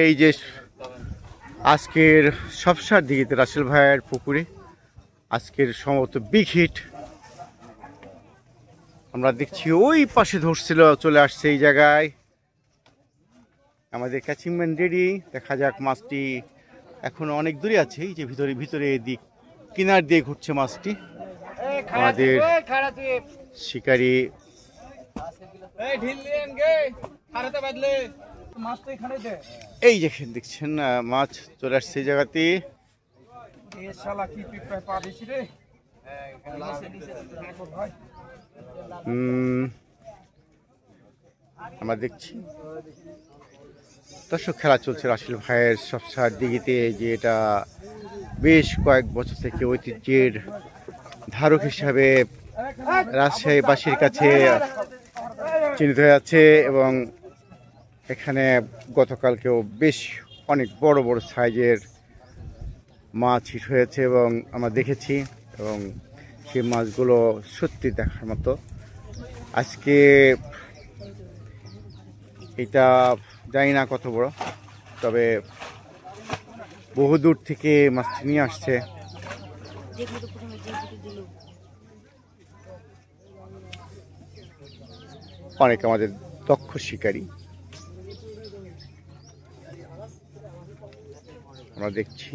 এই যে আজকের সবসার দিকে রাসেল ভাইয়ের পুকুরে আজকের সম্ভবত বিগ হিট আমরা দেখছি। ওই পাশে ধরছিল, চলে আসছে এই জায়গায়। আমাদের ক্যাচিংম্যান রেডি। দেখা যাক মাছটি এখন অনেক দূরে আছে। এই যে ভিতরে দিক কিনার দিয়ে ঘুরছে মাছটি। আমাদের শিকারী এই যে দেখছেন মাছ চলে আসছে এই জায়গাতে। আমরা দেখছি দর্শক খেলা চলছে রাসেল ভাইয়ের সবসার দিঘিতে, যে এটা বেশ কয়েক বছর থেকে ঐতিহ্যের ধারক হিসাবে রাজশাহীবাসীর কাছে চিহ্নিত হয়ে আছে। এবং এখানে গতকালকেও বেশ অনেক বড় বড় সাইজের মাছ হিট হয়েছে এবং আমরা দেখেছি, এবং সেই মাছগুলো সত্যি দেখার মতো। আজকে এটা জানি না কত বড়, তবে বহু দূর থেকে মাছটি নিয়ে আসছে। অনেক আমাদের দক্ষ শিকারী আমরা দেখছি।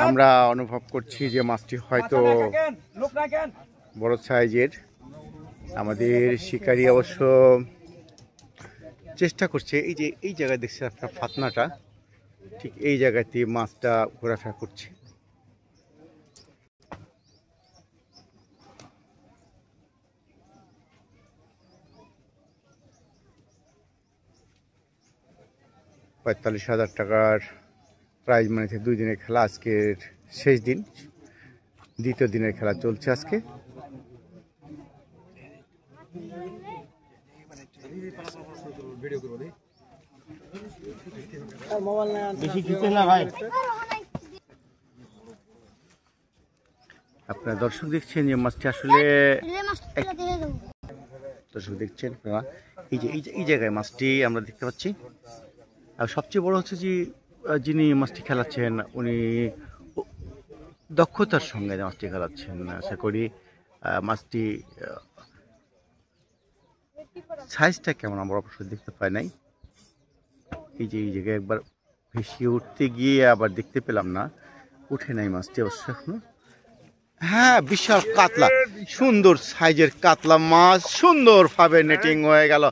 আমরা অনুভব করছি যে মাছটি হয়তো বড় সাইজের। আমাদের শিকারী অবশ্য চেষ্টা করছে। এই যে এই জায়গায় দেখছেন আপনার ফাতনাটা, ঠিক এই জায়গাতে মাছটা ঘোরাফেরা করছে। $45,000 টাকার প্রাইজ মানিতে 2 দিনের খেলা। আজকের শেষ দিন, দ্বিতীয় দিনের খেলা চলছে আজকে। আপনারা দর্শক দেখছেন যে মাছটি আসলে দর্শক দেখছেন এই জায়গায় মাছটি আমরা দেখতে পাচ্ছি। আর সবচেয়ে বড় হচ্ছে যে যিনি মাছটি খেলাচ্ছেন উনি দক্ষতার সঙ্গে মাছটি খেলাচ্ছেন। আশা করি মাছটি সাইজটা কেমন আমরা অবশ্যই দেখতে পাই নাই। এই যে এই জায়গায় একবার ভেসে উঠতে গিয়ে আবার দেখতে পেলাম না, উঠে নাই মাছটি অবশ্য এখনো। হ্যাঁ, বিশাল কাতলা, সুন্দর সাইজের কাতলা মাছ, সুন্দরভাবে নেটিং হয়ে গেল।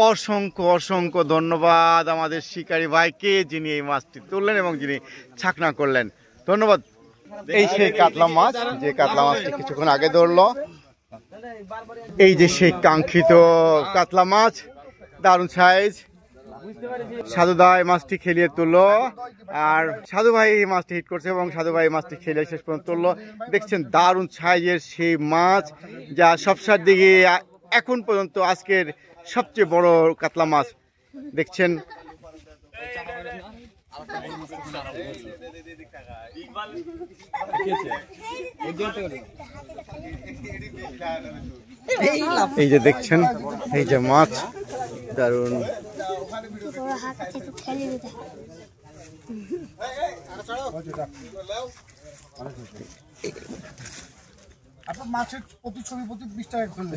অসংখ্য অসংখ্য ধন্যবাদ আমাদের শিকারী ভাইকে, যিনি এই মাছটি তুললেন এবং যিনি ছাকনা করলেন। ধন্যবাদ। এই সেই কাতলা মাছ, যে কাতলা মাছটি কিছুক্ষণ আগে ধরলো। এই যে সেই কাঙ্ক্ষিত কাতলা মাছ, দারুণ সাইজ। সাধু ভাই মাছটি খেলিয়ে তুললো, আর সাধু ভাই এই মাছটি হিট করছে এবং সাধু ভাই মাছটি খেলিয়ে শেষ পর্যন্ত তুললো। দেখছেন দারুণ সাইজের সেই মাছ, যা সবসার দিকে এখন পর্যন্ত আজকের সবচেয়ে বড় কাতলা মাছ দেখছেন। এই যে দেখছেন এই যে মাছ, দারুণ। আপনার মাছের প্রতি ছবি প্রতি 20 টাকা করলে